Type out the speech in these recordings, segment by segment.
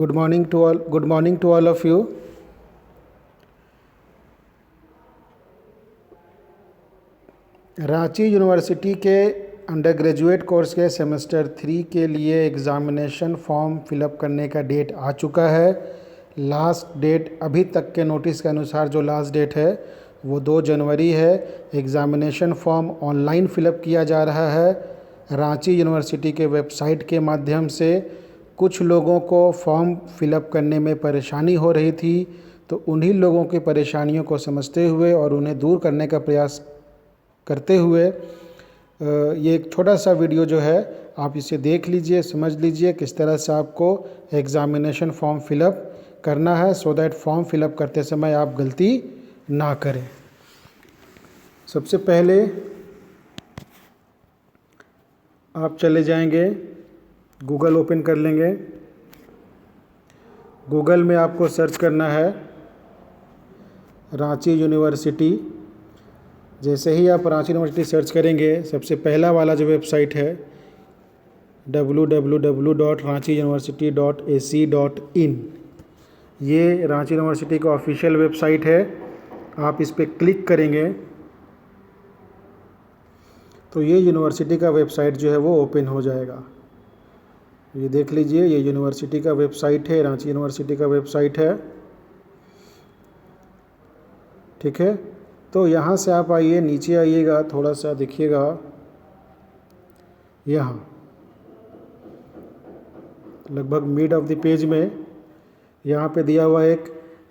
Good morning to all of you. Ranchi university के under graduate course के semester 3 के लिए एग्ज़ामिनेशन फॉर्म फिलअप करने का डेट आ चुका है। लास्ट डेट अभी तक के नोटिस के अनुसार जो लास्ट डेट है वो 2 जनवरी है। एग्ज़ामिनेशन फॉर्म ऑनलाइन फिलअप किया जा रहा है रांची यूनिवर्सिटी के वेबसाइट के माध्यम से। कुछ लोगों को फॉर्म फिलअप करने में परेशानी हो रही थी, तो उन्हीं लोगों की परेशानियों को समझते हुए और उन्हें दूर करने का प्रयास करते हुए ये एक छोटा सा वीडियो जो है आप इसे देख लीजिए, समझ लीजिए किस तरह से आपको एग्ज़ामिनेशन फॉर्म फिलअप करना है, सो दैट फॉर्म फिलअप करते समय आप गलती ना करें। सबसे पहले आप चले जाएंगे, गूगल ओपन कर लेंगे। गूगल में आपको सर्च करना है रांची यूनिवर्सिटी। जैसे ही आप रांची यूनिवर्सिटी सर्च करेंगे, सबसे पहला वाला जो वेबसाइट है www.ranchiuniversity.ac.in, ये रांची यूनिवर्सिटी का ऑफिशियल वेबसाइट है। आप इस पर क्लिक करेंगे तो ये यूनिवर्सिटी का वेबसाइट जो है वो ओपन हो जाएगा। ये देख लीजिए, ये यूनिवर्सिटी का वेबसाइट है, रांची यूनिवर्सिटी का वेबसाइट है। ठीक है, तो यहाँ से आप आइए, नीचे आइएगा, थोड़ा सा देखिएगा, यहाँ लगभग मिड ऑफ द पेज में यहाँ पे दिया हुआ एक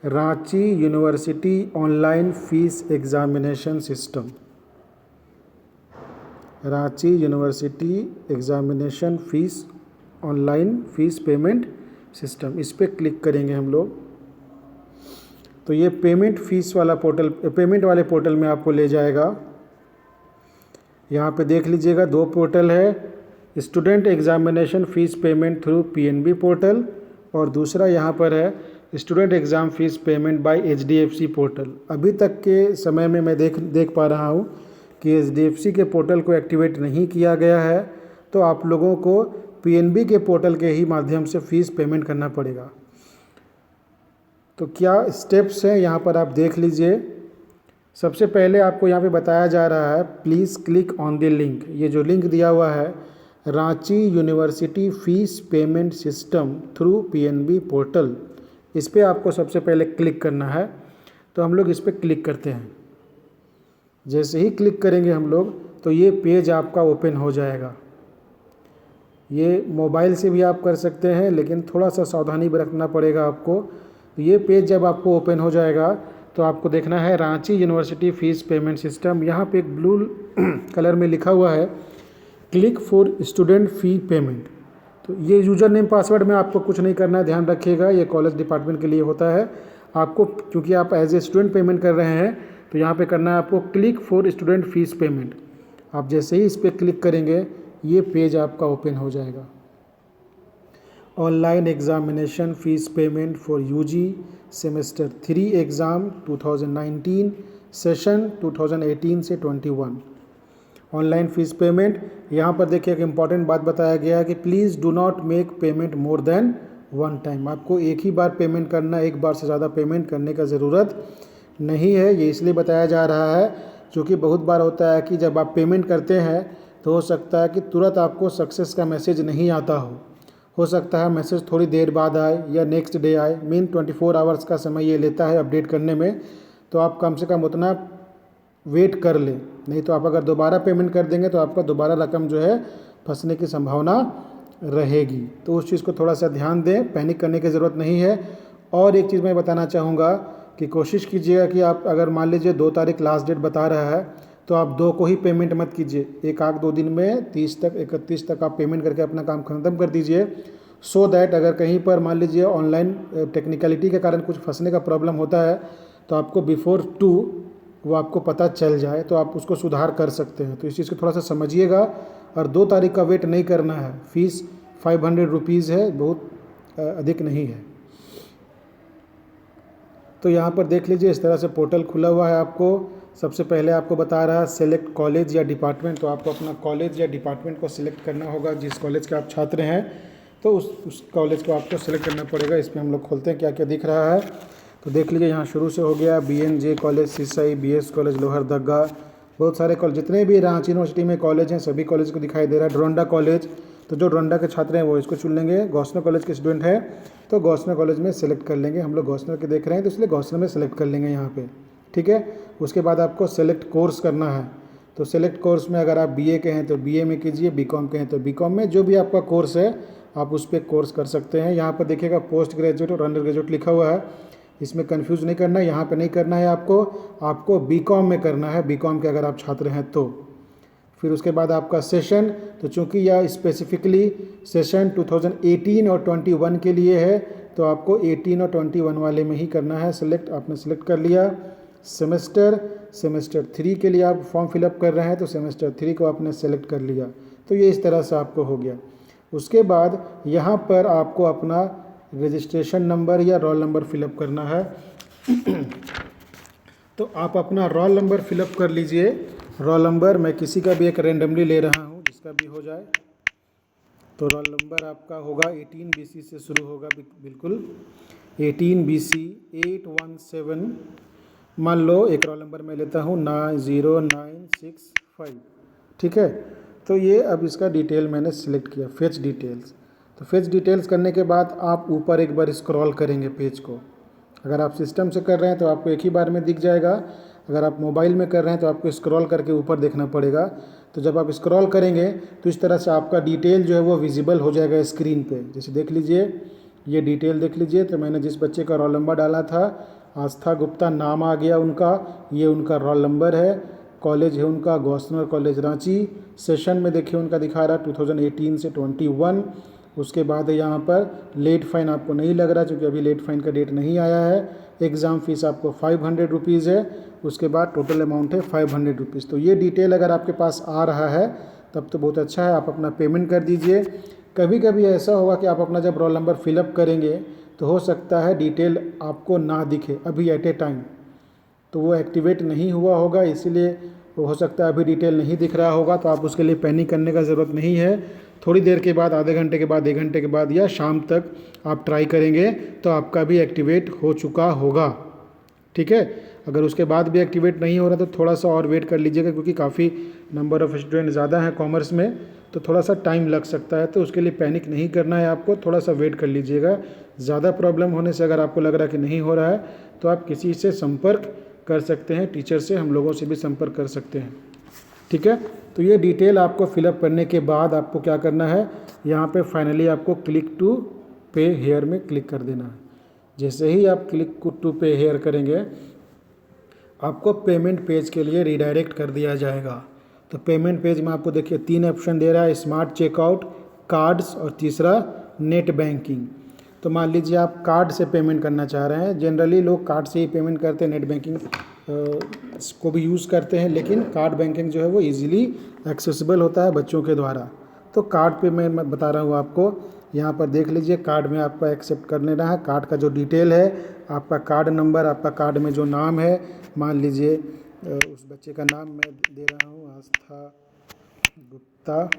Ranchi university online fees examination system, Ranchi university examination fees online fees payment system. इस पर क्लिक करेंगे हम लोग तो ये पेमेंट फीस वाला पोर्टल, पेमेंट वाले पोर्टल में आपको ले जाएगा। यहाँ पे देख लीजिएगा 2 पोर्टल है, student examination fees payment through PNB portal, और दूसरा यहाँ पर है student exam fees payment by HDFC portal. अभी तक के समय में मैं देख पा रहा हूँ कि एचडीएफसी के पोर्टल को एक्टिवेट नहीं किया गया है, तो आप लोगों को पीएनबी के पोर्टल के ही माध्यम से फ़ीस पेमेंट करना पड़ेगा। तो क्या स्टेप्स हैं यहाँ पर आप देख लीजिए। सबसे पहले आपको यहाँ पे बताया जा रहा है please click on the link. ये जो लिंक दिया हुआ है Ranchi university fees payment system through PNB portal, इस पर आपको सबसे पहले क्लिक करना है। तो हम लोग इस पर क्लिक करते हैं। जैसे ही क्लिक करेंगे हम लोग तो ये पेज आपका ओपन हो जाएगा। ये मोबाइल से भी आप कर सकते हैं, लेकिन थोड़ा सा सावधानी बरतना पड़ेगा आपको। तो ये पेज जब आपको ओपन हो जाएगा तो आपको देखना है Ranchi university fees payment system. यहाँ पे एक ब्लू कलर में लिखा हुआ है click for student fee payment. तो ये यूज़र नेम पासवर्ड में आपको कुछ नहीं करना है, ध्यान रखिएगा, ये कॉलेज डिपार्टमेंट के लिए होता है। आपको क्योंकि आप एज ए स्टूडेंट पेमेंट कर रहे हैं तो यहाँ पे करना है आपको click for student fees payment. आप जैसे ही इस पर क्लिक करेंगे ये पेज आपका ओपन हो जाएगा। Online examination fees payment for UG semester 3 exam 2019 session 2018 से 21। ऑनलाइन फ़ीस पेमेंट, यहाँ पर देखिए एक इम्पॉर्टेंट बात बताया गया है कि please do not make payment more than 1 time. आपको एक ही बार पेमेंट करना, एक बार से ज़्यादा पेमेंट करने का ज़रूरत नहीं है। ये इसलिए बताया जा रहा है क्योंकि बहुत बार होता है कि जब आप पेमेंट करते हैं तो हो सकता है कि तुरंत आपको सक्सेस का मैसेज नहीं आता हो सकता है मैसेज थोड़ी देर बाद आए या नेक्स्ट डे आए। मीन 24 आवर्स का समय ये लेता है अपडेट करने में, तो आप कम से कम उतना वेट कर लें, नहीं तो आप अगर दोबारा पेमेंट कर देंगे तो आपका दोबारा रकम जो है फंसने की संभावना रहेगी। तो उस चीज़ को थोड़ा सा ध्यान दें, पैनिक करने की ज़रूरत नहीं है। और एक चीज़ मैं बताना चाहूँगा कि कोशिश कीजिएगा कि आप अगर मान लीजिए 2 तारीख लास्ट डेट बता रहा है तो आप 2 को ही पेमेंट मत कीजिए। एक आध 2 दिन में 30 तक 31 तक आप पेमेंट करके अपना काम ख़त्म कर दीजिए, सो दैट अगर कहीं पर मान लीजिए ऑनलाइन टेक्निकलिटी के कारण कुछ फंसने का प्रॉब्लम होता है तो आपको बिफोर 2 वो आपको पता चल जाए तो आप उसको सुधार कर सकते हैं। तो इस चीज़ को थोड़ा सा समझिएगा। और 2 तारीख का वेट नहीं करना है। फ़ीस 500 रुपीज़ है, बहुत अधिक नहीं है। तो यहाँ पर देख लीजिए इस तरह से पोर्टल खुला हुआ है। आपको सबसे पहले आपको बता रहा है सेलेक्ट कॉलेज या डिपार्टमेंट, तो आपको अपना कॉलेज या डिपार्टमेंट को सिलेक्ट करना होगा जिस कॉलेज के आप छात्र हैं। तो उस कॉलेज को आपको सेलेक्ट करना पड़ेगा। इसमें हम लोग खोलते हैं क्या क्या दिख रहा है। तो देख लीजिए यहाँ शुरू से हो गया BNJ college, Sisai, BS college, Lohardaga, बहुत सारे कॉलेज, जितने भी रांची यूनिवर्सिटी में कॉलेज हैं सभी कॉलेज को दिखाई दे रहा है। डरोंडा कॉलेज, तो जो डरोंडा के छात्र हैं वो इसको चुन लेंगे। गौसनर कॉलेज के स्टूडेंट है तो गौसनर कॉलेज में सेलेक्ट कर लेंगे। हम लोग गौसनर के देख रहे हैं तो इसलिए गौसनर में सेलेक्ट कर लेंगे यहाँ पे, ठीक है। उसके बाद आपको सेलेक्ट कोर्स करना है। तो सेलेक्ट कोर्स में अगर आप BA के हैं तो BA में कीजिए, BCom के हैं तो BCom में, जो भी आपका कोर्स है आप उस पर कोर्स कर सकते हैं। यहाँ पर देखिएगा पोस्ट ग्रेजुएट और अंडर ग्रेजुएट लिखा हुआ है, इसमें कंफ्यूज नहीं करना है, यहाँ पे नहीं करना है आपको BCom में करना है, BCom के अगर आप छात्र हैं तो। फिर उसके बाद आपका सेशन, तो चूंकि यह स्पेसिफिकली सेशन 2018 और 21 के लिए है तो आपको 18 और 21 वाले में ही करना है सेलेक्ट। आपने सेलेक्ट कर लिया। सेमेस्टर 3 के लिए आप फॉर्म फिलअप कर रहे हैं तो सेमेस्टर 3 को आपने सेलेक्ट कर लिया। तो ये इस तरह से आपको हो गया। उसके बाद यहाँ पर आपको अपना रजिस्ट्रेशन नंबर या रोल नंबर फिलअप करना है। तो आप अपना रोल नंबर फिलअप कर लीजिए। रोल नंबर मैं किसी का भी एक रैंडमली ले रहा हूँ, जिसका भी हो जाए। तो रोल नंबर आपका होगा 18 BC से शुरू होगा, बिल्कुल 18 BC 817। मान लो एक रोल नंबर मैं लेता हूँ 90965, ठीक है। तो ये अब इसका डिटेल मैंने सिलेक्ट किया, फेच डिटेल्स। तो फेच डिटेल्स करने के बाद आप ऊपर एक बार स्क्रॉल करेंगे पेज को। अगर आप सिस्टम से कर रहे हैं तो आपको एक ही बार में दिख जाएगा, अगर आप मोबाइल में कर रहे हैं तो आपको स्क्रॉल करके ऊपर देखना पड़ेगा। तो जब आप स्क्रॉल करेंगे तो इस तरह से आपका डिटेल जो है वो विजिबल हो जाएगा स्क्रीन पे। जैसे देख लीजिए, ये डिटेल देख लीजिए। तो मैंने जिस बच्चे का रोल नंबर डाला था, आस्था गुप्ता नाम आ गया उनका, ये उनका रोल नंबर है। कॉलेज है उनका गौसनर कॉलेज रांची। सेशन में देखिए उनका दिखा रहा है 2018 से 21। उसके बाद यहाँ पर लेट फ़ाइन आपको नहीं लग रहा क्योंकि अभी लेट फ़ाइन का डेट नहीं आया है। एग्ज़ाम फ़ीस आपको 500 रुपीज़ है। उसके बाद टोटल अमाउंट है 500 रुपीज़। तो ये डिटेल अगर आपके पास आ रहा है तब तो बहुत अच्छा है, आप अपना पेमेंट कर दीजिए। कभी कभी ऐसा होगा कि आप अपना जब रोल नंबर फिलअप करेंगे तो हो सकता है डिटेल आपको ना दिखे अभी एट ए टाइम, तो वो एक्टिवेट नहीं हुआ होगा, इसीलिए हो सकता है अभी डिटेल नहीं दिख रहा होगा। तो आप उसके लिए पैनिक करने का ज़रूरत नहीं है। थोड़ी देर के बाद, आधे घंटे के बाद, 1 घंटे के बाद या शाम तक आप ट्राई करेंगे तो आपका भी एक्टिवेट हो चुका होगा, ठीक है। अगर उसके बाद भी एक्टिवेट नहीं हो रहा तो थोड़ा सा और वेट कर लीजिएगा, क्योंकि काफ़ी नंबर ऑफ़ स्टूडेंट ज़्यादा हैं कॉमर्स में, तो थोड़ा सा टाइम लग सकता है। तो उसके लिए पैनिक नहीं करना है आपको, थोड़ा सा वेट कर लीजिएगा। ज़्यादा प्रॉब्लम होने से अगर आपको लग रहा है कि नहीं हो रहा है तो आप किसी से संपर्क कर सकते हैं, टीचर से, हम लोगों से भी संपर्क कर सकते हैं, ठीक है। तो ये डिटेल आपको फिलअप करने के बाद आपको क्या करना है, यहाँ पे फाइनली आपको क्लिक टू पे हेयर में क्लिक कर देना है। जैसे ही आप क्लिक टू पे हेयर करेंगे आपको पेमेंट पेज के लिए रीडायरेक्ट कर दिया जाएगा। तो पेमेंट पेज में आपको देखिए 3 ऑप्शन दे रहा है, स्मार्ट चेकआउट, कार्ड्स और तीसरा नेट बैंकिंग। तो मान लीजिए आप कार्ड से पेमेंट करना चाह रहे हैं। जनरली लोग कार्ड से ही पेमेंट करते हैं, नेट बैंकिंग को भी यूज़ करते हैं, लेकिन कार्ड बैंकिंग जो है वो इजीली एक्सेसिबल होता है बच्चों के द्वारा। तो कार्ड पे मैं बता रहा हूँ आपको, यहाँ पर देख लीजिए कार्ड में आपको एक्सेप्ट कर लेना है। कार्ड का जो डिटेल है, आपका कार्ड नंबर, आपका कार्ड में जो नाम है, मान लीजिए उस बच्चे का नाम मैं दे रहा हूँ आस्था गुप्ता,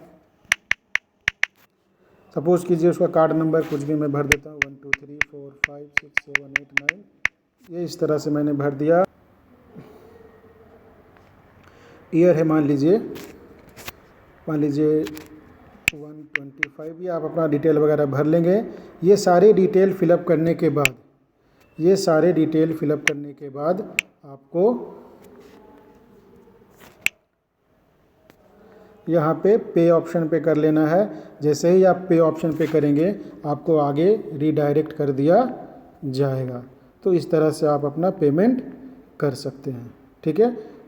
सपोज़ कीजिए उसका कार्ड नंबर कुछ भी मैं भर देता हूँ 1 2 3 4 5 6 7 8 9, ये इस तरह से मैंने भर दिया। ईयर है मान लीजिए 125, ये आप अपना डिटेल वगैरह भर लेंगे। ये सारे डिटेल फिलअप करने के बाद आपको यहाँ पे पे ऑप्शन पे कर लेना है। जैसे ही आप पे ऑप्शन पे करेंगे आपको आगे रीडायरेक्ट कर दिया जाएगा। तो इस तरह से आप अपना पेमेंट कर सकते हैं, ठीक है।